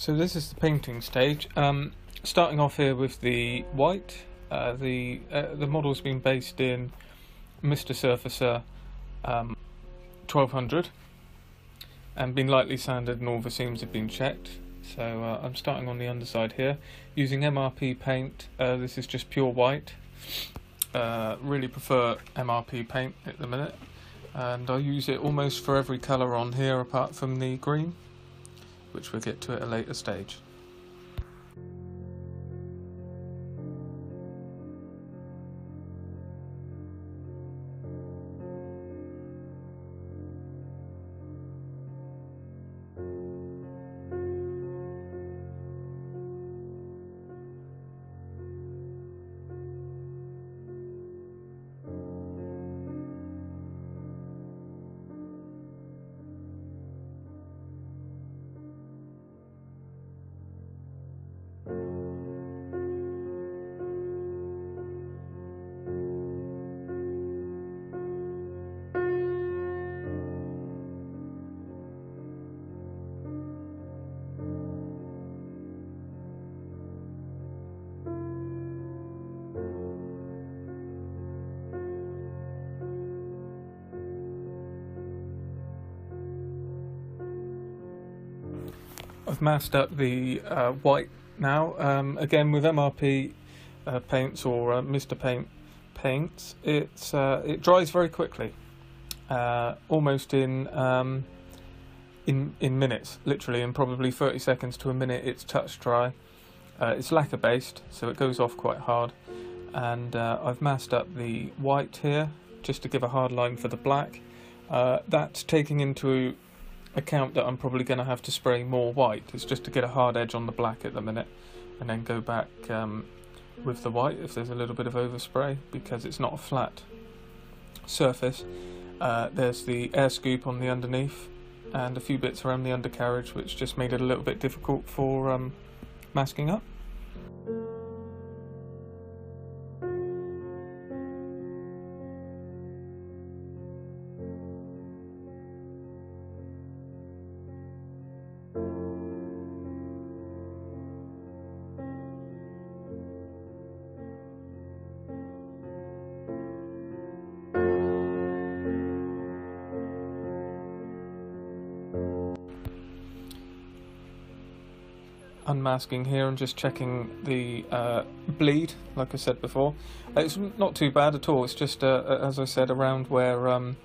So this is the painting stage. Starting off here with the white. The model's been based in Mr. Surfacer 1200 and been lightly sanded, and all the seams have been checked. So I'm starting on the underside here using MRP paint. This is just pure white. Really prefer MRP paint at the minute, and I use it almost for every colour on here apart from the green, which we'll get to at a later stage. I've masked up the white now. Again, with MRP paints or Mr. Paint paints, it dries very quickly, almost in minutes, literally in probably 30 seconds to a minute. It's touch dry. It's lacquer based, so it goes off quite hard. And I've masked up the white here just to give a hard line for the black. That's taking into account that I'm probably going to have to spray more white. It's just to get a hard edge on the black at the minute, and then go back with the white if there's a little bit of overspray, because it's not a flat surface. There's the air scoop on the underneath and a few bits around the undercarriage, which just made it a little bit difficult for masking up. Unmasking here and just checking the bleed, like I said before. It's not too bad at all. It's just, as I said, around where it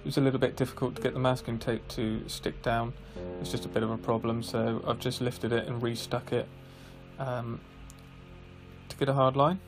was a little bit difficult to get the masking tape to stick down. It's just a bit of a problem, so I've just lifted it and restuck it to get a hard line.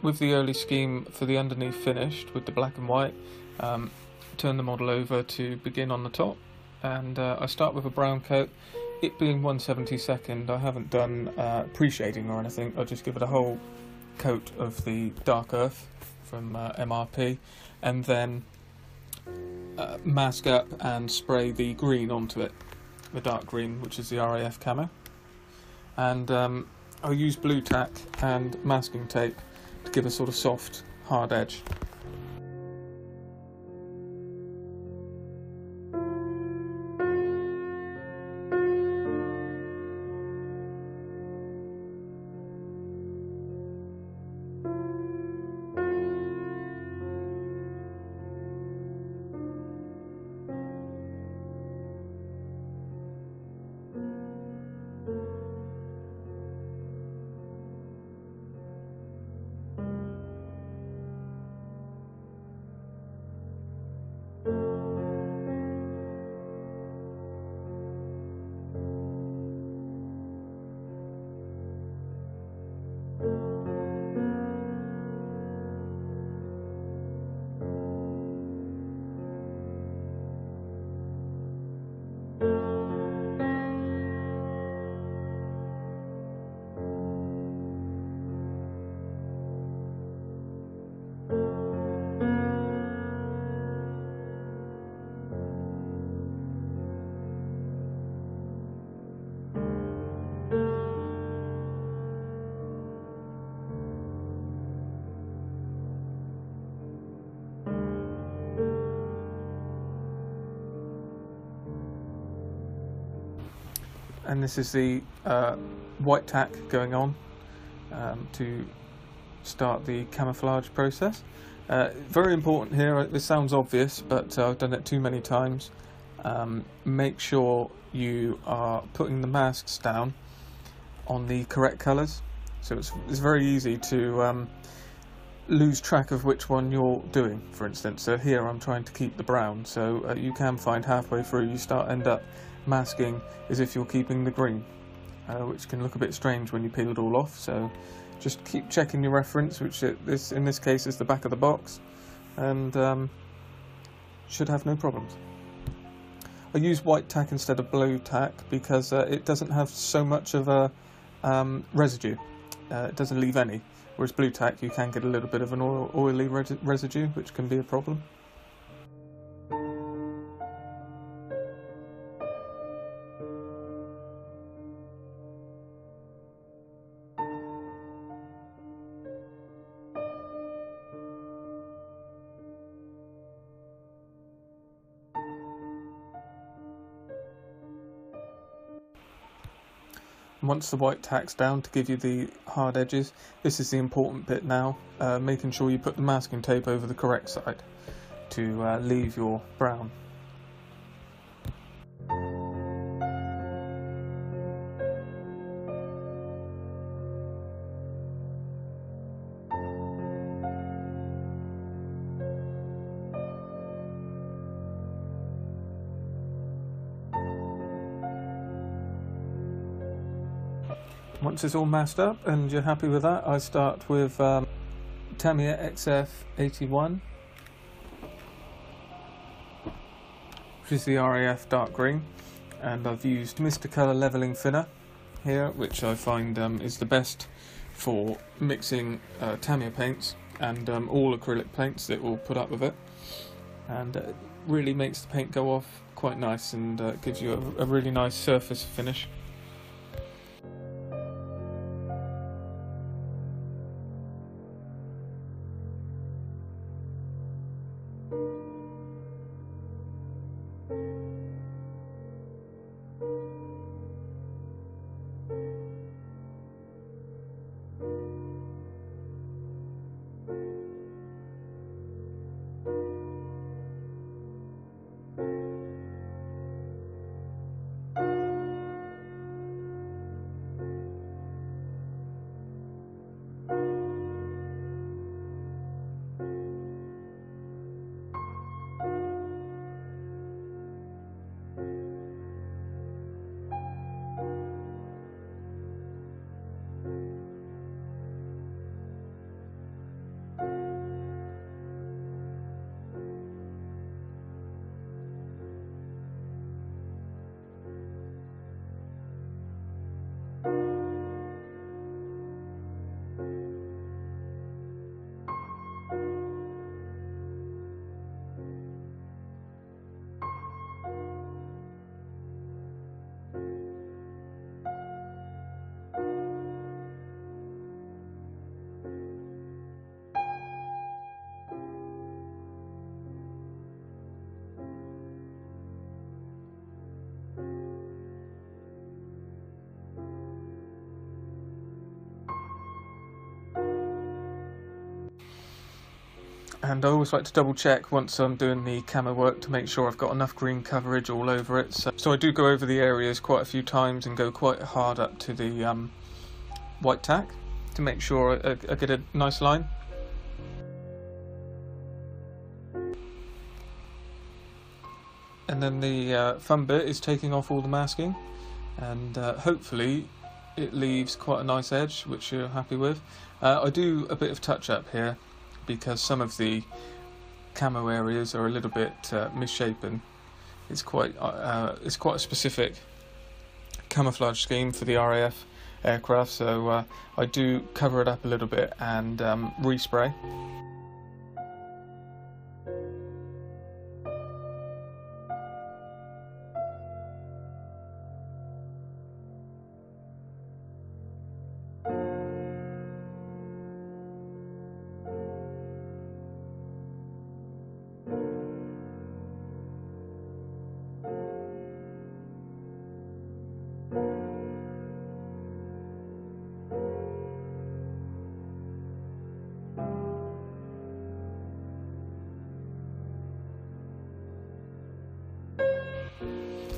With the early scheme for the underneath finished with the black and white, turn the model over to begin on the top, and I start with a brown coat. It being 1/72, I haven't done pre-shading or anything. I just give it a whole coat of the dark earth from MRP, and then mask up and spray the green onto it, the dark green, which is the RAF camo. And I'll use blue tack and masking tape to give a sort of soft, hard edge. and this is the white tack going on to start the camouflage process. Very important here, this sounds obvious, but I've done it too many times. Make sure you are putting the masks down on the correct colours. So it's very easy to lose track of which one you're doing, for instance. So here I'm trying to keep the brown, so you can find halfway through you end up masking as if you're keeping the green, which can look a bit strange when you peel it all off. So just keep checking your reference, which in this case is the back of the box, and should have no problems. I use white tack instead of blue tack because it doesn't have so much of a residue. It doesn't leave any, whereas blue tack you can get a little bit of an oily residue, which can be a problem. Once the white tack's down to give you the hard edges, this is the important bit now, making sure you put the masking tape over the correct side to leave your brown. Once it's all masked up and you're happy with that, I start with Tamiya XF81, which is the RAF dark green, and I've used Mr. Colour levelling thinner here, which I find is the best for mixing Tamiya paints and all acrylic paints that will put up with it, and it really makes the paint go off quite nice and gives you a really nice surface finish. And I always like to double check once I'm doing the camo work to make sure I've got enough green coverage all over it. So I do go over the areas quite a few times and go quite hard up to the white tack to make sure I get a nice line. And then the fun bit is taking off all the masking, and hopefully it leaves quite a nice edge, which you're happy with. I do a bit of touch up here because some of the camo areas are a little bit misshapen. It's quite a specific camouflage scheme for the RAF aircraft, so I do cover it up a little bit and respray.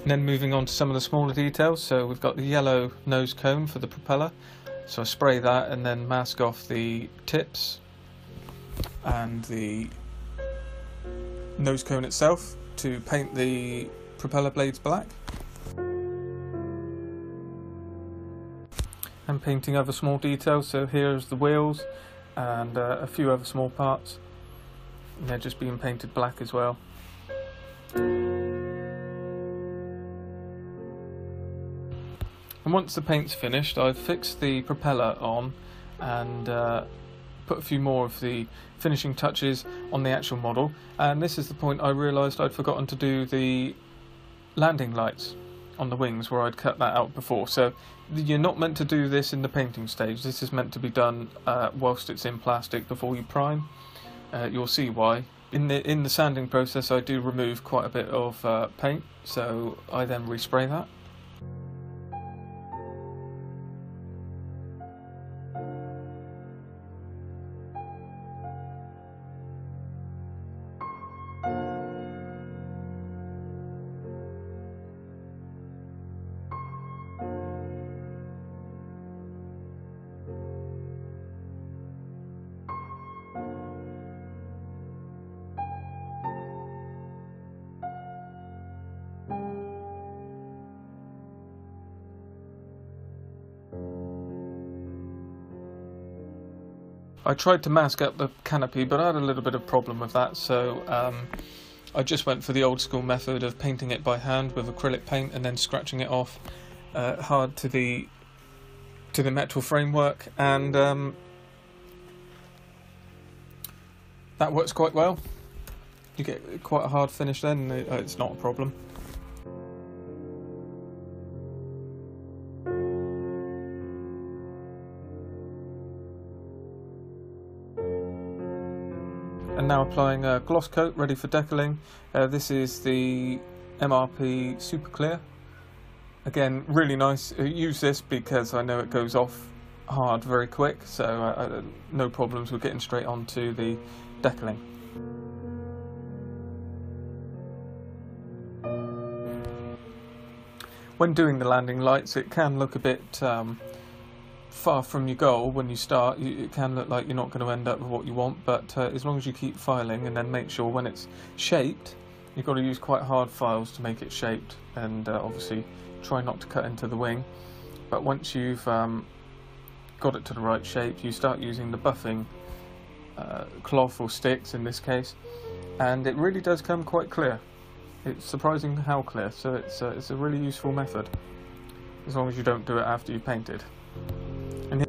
And then moving on to some of the smaller details, so we've got the yellow nose cone for the propeller, so I spray that and then mask off the tips and the nose cone itself to paint the propeller blades black. And painting other small details, so here's the wheels and a few other small parts, and they're just being painted black as well. And once the paint's finished, I've fixed the propeller on and put a few more of the finishing touches on the actual model. And this is the point I realised I'd forgotten to do the landing lights on the wings, where I'd cut that out before. So you're not meant to do this in the painting stage. This is meant to be done whilst it's in plastic before you prime. You'll see why. In the sanding process, I do remove quite a bit of paint, so I then respray that. I tried to mask up the canopy, but I had a little bit of problem with that, so I just went for the old school method of painting it by hand with acrylic paint and then scratching it off hard to the metal framework, and that works quite well. You get quite a hard finish then, it's not a problem. And now applying a gloss coat ready for decaling. This is the MRP Super Clear. Again, really nice. Use this because I know it goes off hard very quick, so no problems with getting straight onto the decaling. When doing the landing lights, it can look a bit far from your goal when you start. It can look like you're not going to end up with what you want, but as long as you keep filing and then make sure when it's shaped, you've got to use quite hard files to make it shaped, and obviously try not to cut into the wing. But once you've got it to the right shape, you start using the buffing cloth or sticks in this case, and it really does come quite clear. It's surprising how clear, so it's a really useful method, as long as you don't do it after you've painted. And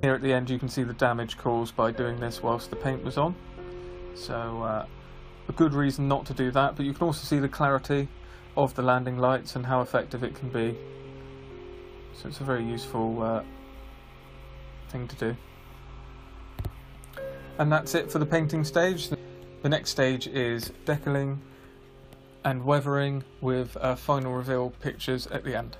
Here at the end you can see the damage caused by doing this whilst the paint was on. So a good reason not to do that, but you can also see the clarity of the landing lights and how effective it can be. So it's a very useful thing to do. And that's it for the painting stage. The next stage is decaling and weathering with final reveal pictures at the end.